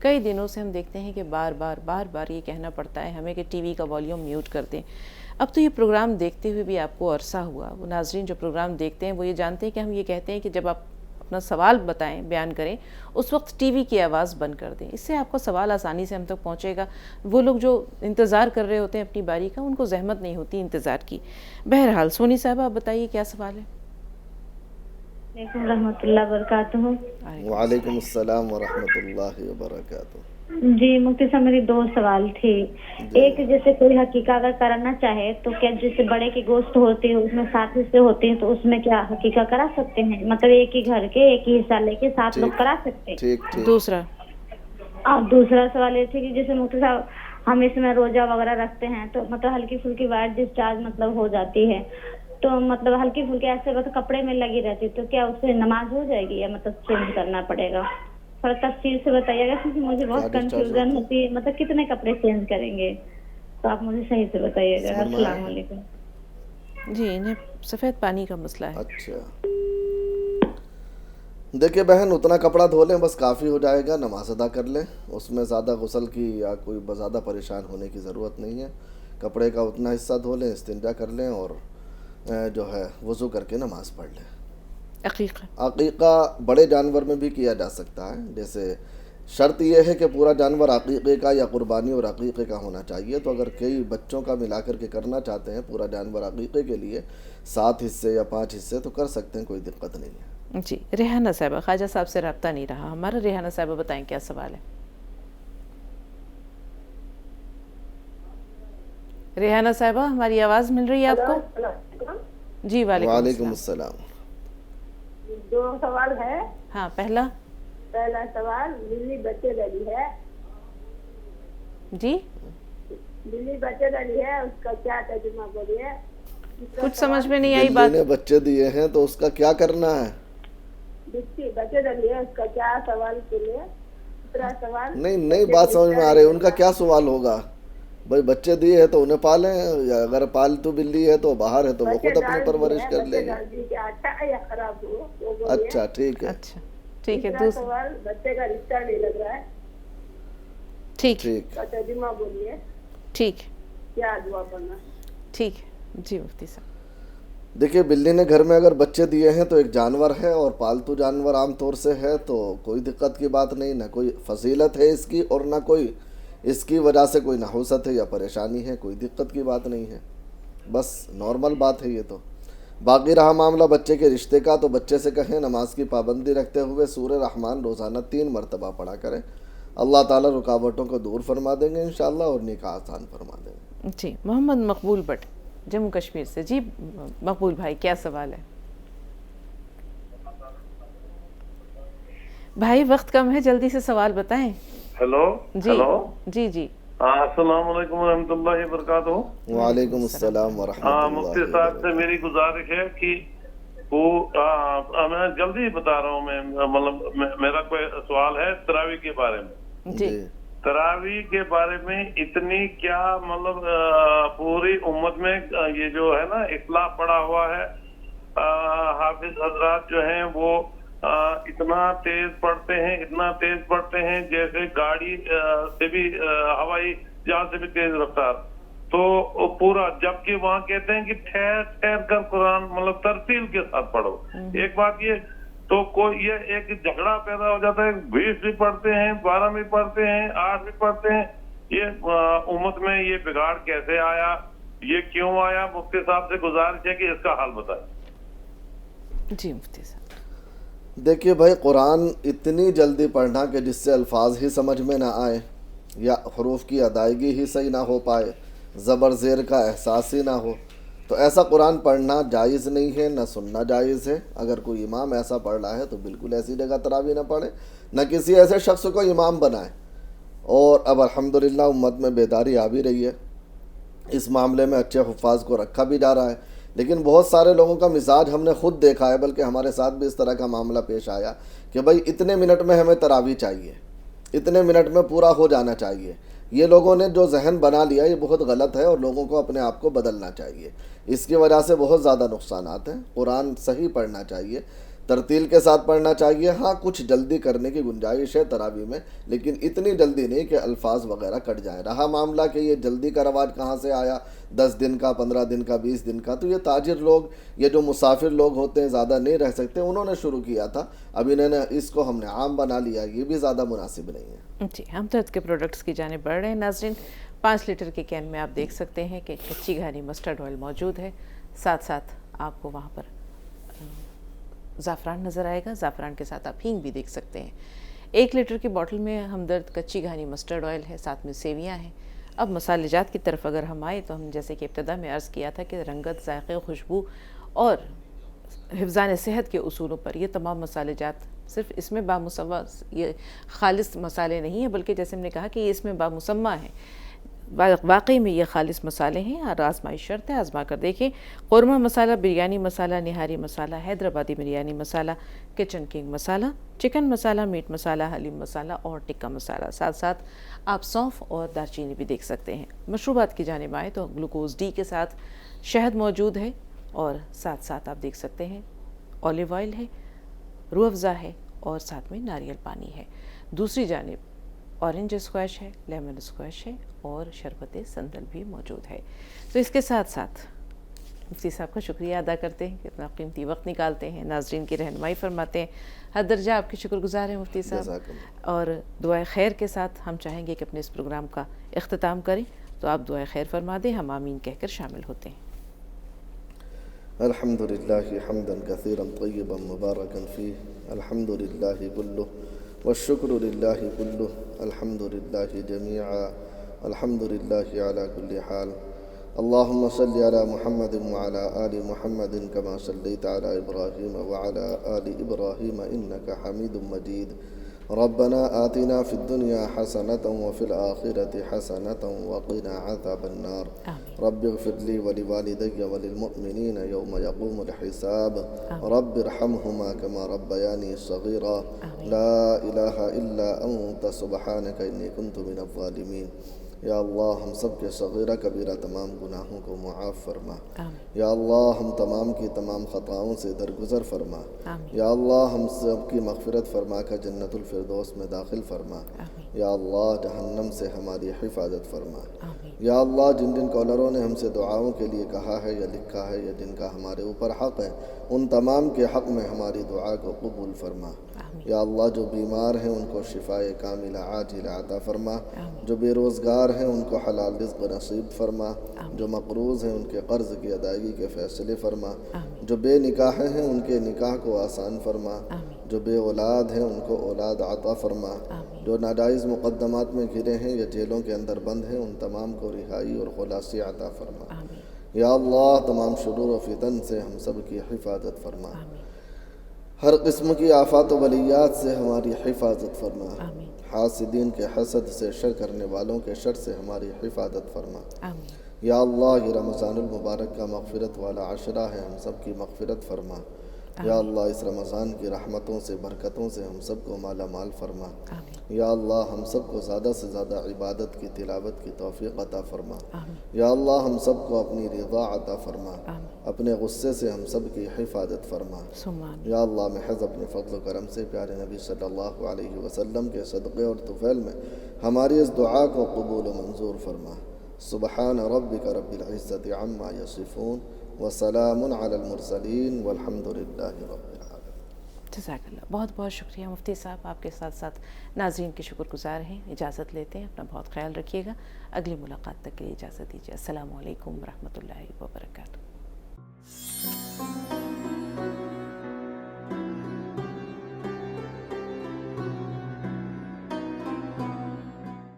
کئی دنوں سے ہم دیکھتے ہیں کہ بار بار یہ کہنا پڑتا ہے ہمیں کہ ٹی وی کا والیوم میوٹ کر دیں. اب تو یہ پروگرام دیکھتے ہوئے بھی آپ کو عرصہ ہوا. وہ ناظرین جو پروگرام دیکھتے ہیں وہ یہ جانتے ہیں کہ ہم یہ کہتے ہیں کہ جب آپ اپنا سوال بتائیں، بیان کریں، اس وقت ٹی وی کی آواز بند کر دیں. اس سے آپ کا سوال آسانی سے ہم تک پہنچے گا. وہ لوگ جو انتظار کر رہے ہوتے ہیں اپنی باری کا، ان کو زحمت نہیں ہوتی انتظار کی. بہرحال سونی صاحبہ، آپ بتائیے کیا سوال ہے؟ وعلیکم رحمۃ اللہ وبرکاتہ. وعلیکم السلام ورحمۃ اللہ وبرکاتہ. جی مفتی صاحب، میری 2 سوال تھے. ایک، جیسے کوئی حقیقہ اگر کرنا چاہے تو کیا جیسے بڑے کے گوشت ہوتے ہیں اس میں 7 حصے ہوتے ہیں، تو اس میں کیا حقیقہ کرا سکتے ہیں؟ مطلب ایک ہی گھر کے ایک ہی حصہ لے کے 7 لوگ کرا سکتے ہیں؟ دوسرا سوال یہ تھا کہ جیسے مفتی صاحب ہم اس میں روزہ وغیرہ رکھتے ہیں تو مطلب ہلکی پھلکی وائٹ ڈسچارج مطلب ہو جاتی ہے، تو مطلب ہلکی پھلکی ایسے بس کپڑے میں لگی رہتی، تو کیا اس سے نماز ہو جائے گی یا مطلب چینج کرنا پڑے گا؟ تھوڑا تفصیل سے بتائیے گا کیونکہ مجھے بہت کنفیوژن ہوتی ہے، مطلب کتنے کپڑے چینج کریں گے، تو آپ مجھے صحیح سے بتائیے گا. السلام علیکم. جی، انہیں سفید پانی کا مسئلہ ہے. اچھا، دیکھیں بہن، اتنا کپڑا دھو لیں بس کافی ہو جائے گا، نماز ادا کر لیں. اس میں زیادہ غسل کی یا کوئی زیادہ پریشان ہونے کی ضرورت نہیں ہے. کپڑے کا اتنا حصہ دھو لیں، استنجا کر لیں اور جو ہے وضو کر کے نماز پڑھ لیں. عقیقہ بڑے جانور میں بھی کیا جا سکتا ہے. جیسے شرط یہ ہے کہ پورا جانور عقیقے کا یا قربانی اور عقیقے کا ہونا چاہیے. تو اگر کئی بچوں کا ملا کر کے کرنا چاہتے ہیں پورا جانور عقیقے کے لیے 7 حصے یا 5 حصے، تو کر سکتے ہیں، کوئی دقت نہیں ہے. جی، ریحانہ صاحبہ، خواجہ صاحب سے رابطہ نہیں رہا ہمارا. ریحانہ صاحبہ بتائیں کیا سوال ہے؟ ریحانہ صاحبہ، ہماری آواز مل رہی ہے آپ کو؟ جی، وعلیکم السلام. 2 سوال ہے. ہاں، پہلا سوال، بلی بچے ڈلی ہے. جی، بلی بچے ڈلی ہے، اس کا کیا ترجمہ بولیے؟ کچھ سمجھ میں نہیں آئی بات. بلی نے بچے دیے ہیں تو اس کا کیا کرنا ہے؟ بچے ڈلی ہے، اس کا کیا سوال کے لیے؟ سوال نہیں بات سمجھ میں آ رہی ہے. ان کا کیا سوال ہوگا؟ بھائی بچے دیے ہیں تو انہیں پالیں، یا اگر پالتو بلی ہے تو باہر ہے تو وہ خود اپنی پرورش کر لے گی. اچھا، ٹھیک ہے. ٹھیک ہے. سوال، بچے کا رشتہ نہیں لگ رہا ہے. ٹھیک، ترجمہ بولیے. ٹھیک، کیا دعا کرنا؟ ٹھیک. جی مفتی صاحب، دیکھیے بلی نے گھر میں اگر بچے دیے ہیں تو ایک جانور ہے، اور پالتو جانور عام طور سے ہے تو کوئی دقت کی بات نہیں. نہ کوئی فضیلت ہے اس کی، اور نہ کوئی اس کی وجہ سے کوئی نحوست ہے یا پریشانی ہے. کوئی دقت کی بات نہیں ہے، بس نارمل بات ہے یہ تو. باقی رہا معاملہ بچے کے رشتے کا، تو بچے سے کہیں نماز کی پابندی رکھتے ہوئے سورہ رحمان روزانہ 3 مرتبہ پڑھا کریں. اللہ تعالیٰ رکاوٹوں کو دور فرما دیں گے انشاءاللہ، اور نکاح آسان فرما دیں گے. جی، محمد مقبول بٹ جموں کشمیر سے. جی مقبول بھائی، کیا سوال ہے؟ بھائی وقت کم ہے، جلدی سے سوال بتائیں. ہیلو. جی جی. السلام علیکم ورحمۃ اللہ وبرکاتہ. وعلیکم السلام ورحمۃ اللہ. مفتی صاحب سے میری گزارش ہے کہ میں جلدی بتا رہا ہوں، مطلب میرا کوئی سوال ہے تراویح کے بارے میں. جی، تراویح کے بارے میں اتنی کیا مطلب پوری امت میں یہ جو ہے نا اصلاح پڑا ہوا ہے. حافظ حضرات جو ہیں وہ اتنا تیز پڑھتے ہیں جیسے گاڑی سے بھی ہوائی جہاز سے بھی تیز رفتار. تو پورا، جبکہ وہاں کہتے ہیں کہ ٹھہر کر قرآن مطلب ترتیل کے ساتھ پڑھو. ایک بات یہ تو کوئی یہ ایک جھگڑا پیدا ہو جاتا ہے، 20 بھی پڑھتے ہیں، 12 بھی پڑھتے ہیں، 8 بھی پڑھتے ہیں. یہ امت میں یہ بگاڑ کیسے آیا، یہ کیوں آیا؟ مفتی صاحب سے گزارش ہے کہ اس کا حل بتائیں. جی مفتی صاحب. دیکھیے بھائی، قرآن اتنی جلدی پڑھنا کہ جس سے الفاظ ہی سمجھ میں نہ آئے، یا حروف کی ادائیگی ہی صحیح نہ ہو پائے، زبر زیر کا احساس ہی نہ ہو، تو ایسا قرآن پڑھنا جائز نہیں ہے، نہ سننا جائز ہے. اگر کوئی امام ایسا پڑھ رہا ہے تو بالکل ایسی جگہ تراویح نہ پڑھے، نہ کسی ایسے شخص کو امام بنائے. اور اب الحمدللہ امت میں بیداری آ بھی رہی ہے، اس معاملے میں اچھے حفاظ کو رکھا بھی جا رہا ہے. لیکن بہت سارے لوگوں کا مزاج ہم نے خود دیکھا ہے، بلکہ ہمارے ساتھ بھی اس طرح کا معاملہ پیش آیا کہ بھائی اتنے منٹ میں ہمیں تراویح چاہیے، اتنے منٹ میں پورا ہو جانا چاہیے، یہ لوگوں نے جو ذہن بنا لیا یہ بہت غلط ہے، اور لوگوں کو اپنے آپ کو بدلنا چاہیے. اس کی وجہ سے بہت زیادہ نقصانات ہیں. قرآن صحیح پڑھنا چاہیے، ترتیل کے ساتھ پڑھنا چاہیے. ہاں کچھ جلدی کرنے کی گنجائش ہے تراویح میں، لیکن اتنی جلدی نہیں کہ الفاظ وغیرہ کٹ جائیں. رہا معاملہ کہ یہ جلدی کا رواج کہاں سے آیا، 10 دن کا، 15 دن کا، 20 دن کا، تو یہ تاجر لوگ، یہ جو مسافر لوگ ہوتے ہیں زیادہ نہیں رہ سکتے، انہوں نے شروع کیا تھا. اب انہوں نے اس کو ہم نے عام بنا لیا، یہ بھی زیادہ مناسب نہیں ہے. جی ہم درد کے پروڈکٹس کی جانب بڑھ رہے ہیں. ناظرین 5 لیٹر کے کین میں آپ دیکھ سکتے ہیں کہ کچی گھانی مسٹرڈ آئل موجود ہے، ساتھ ساتھ آپ کو وہاں پر زعفران نظر آئے گا، زعفران کے ساتھ آپ ہینگ بھی دیکھ سکتے ہیں. 1 لیٹر کی بوٹل میں ہمدرد کچی گھانی مسٹرڈ آئل ہے، ساتھ میں سیویاں ہیں. اب مسالے جات کی طرف اگر ہم آئے تو ہم جیسے کہ ابتدا میں عرض کیا تھا کہ رنگت، ذائقے، خوشبو اور حفظان صحت کے اصولوں پر یہ تمام مسالے جات صرف اس میں بامسمہ، یہ خالص مسالے نہیں ہیں بلکہ جیسے ہم نے کہا کہ یہ اس میں بامسمہ ہیں. واقعی میں یہ خالص مسالے ہیں اور آزمائی شرط ہے، آزما کر دیکھیں. قورمہ مسالہ، بریانی مسالہ، نہاری مسالہ، حیدرآبادی بریانی مسالہ، کچن کنگ مسالہ، چکن مسالہ، میٹ مسالہ، حلیم مسالہ اور ٹکا مسالہ. ساتھ ساتھ آپ سونف اور دارچینی بھی دیکھ سکتے ہیں. مشروبات کی جانب آئے تو گلوکوز ڈی کے ساتھ شہد موجود ہے، اور ساتھ ساتھ آپ دیکھ سکتے ہیں اولیو آئل ہے، روح افزا ہے اور ساتھ میں ناریل پانی ہے. دوسری جانب اورنج اسکواش ہے، لیمن اسکواش ہے اور شربت سندل بھی موجود ہے. تو اس کے ساتھ ساتھ مفتی صاحب کا شکریہ ادا کرتے ہیں کہ اتنا قیمتی وقت نکالتے ہیں، ناظرین کی رہنمائی فرماتے ہیں. ہر درجہ آپ کے شکر گزار ہیں مفتی صاحب. اور دعائے خیر کے ساتھ ہم چاہیں گے کہ اپنے اس پروگرام کا اختتام کریں، تو آپ دعائے خیر فرما دیں، ہم آمین کہہ کر شامل ہوتے ہیں. الحمد للہ حمدا کثیرا طیبا مبارکا فیہ، الحمد للہ کلہ والشکر للہ کلہ، الحمد للہ جمیعا، الحمد للہ علی کل حال. اللہم صلی علی محمد وعلی آل محمد کما صلیت علی ابراہیم وعلی آل ابراہیم انکا حمید مجید. ربنا آتنا فی الدنیا حسنة وفی الآخرة حسنة وقنا عذاب النار. رب اغفر لی ولوالدی وللمؤمنین یوم یقوم الحساب. رب ارحمهما کما ربیانی صغیرا. لا الہ الا انت سبحانک انی کنت من الظالمین. یا اللہ ہم سب کے صغیرہ کبیرہ تمام گناہوں کو معاف فرما. یا اللہ ہم تمام کی تمام خطاؤں سے درگزر فرما. یا اللہ ہم سب کی مغفرت فرما کر جنت الفردوس میں داخل فرما. یا اللہ جہنم سے ہماری حفاظت فرما. یا اللہ جن جن کالروں نے ہم سے دعاؤں کے لیے کہا ہے یا لکھا ہے یا جن کا ہمارے اوپر حق ہے، ان تمام کے حق میں ہماری دعا کو قبول فرما. یا اللہ جو بیمار ہیں ان کو شفائے کاملہ عاجلہ عطا فرما. جو بے روزگار ہیں ان کو حلال رزق نصیب فرما. جو مقروض ہیں ان کے قرض کی ادائیگی کے فیصلے فرما. جو بے نکاح ہیں ان کے نکاح کو آسان فرما. جو بے اولاد ہیں ان کو اولاد عطا فرما. جو ناجائز مقدمات میں گھرے ہیں یا جیلوں کے اندر بند ہیں ان تمام کو رہائی اور خلاصی عطا فرما. یا اللہ تمام شرور و فتن سے ہم سب کی حفاظت فرما. ہر قسم کی آفات و بلیات سے ہماری حفاظت فرما. حاسدین کے حسد سے، شر کرنے والوں کے شر سے ہماری حفاظت فرما. یا اللہ یہ رمضان المبارک کا مغفرت والا عشرہ ہے، ہم سب کی مغفرت فرما. یا اللہ اس رمضان کی رحمتوں سے، برکتوں سے ہم سب کو مالا مال فرما. یا اللہ ہم سب کو زیادہ سے زیادہ عبادت کی، تلاوت کی توفیق عطا فرما. یا اللہ ہم سب کو اپنی رضا عطا فرما. اپنے غصے سے ہم سب کی حفاظت فرما. یا اللہ محض اپنے فضل و کرم سے پیارے نبی صلی اللہ علیہ وسلم کے صدقے اور طفیل میں ہماری اس دعا کو قبول و منظور فرما. سبحان ربک رب العزت عما یصفون وسلام علی المرسلین والحمد للہ رب العالمین. جزاک اللہ. بہت بہت شکریہ مفتی صاحب، آپ کے ساتھ ساتھ ناظرین کے شکر گزار ہیں. اجازت لیتے ہیں، اپنا بہت خیال رکھیے گا. اگلی ملاقات تک کے لیے اجازت دیجیے. السلام علیکم ورحمۃ اللہ وبرکاتہ.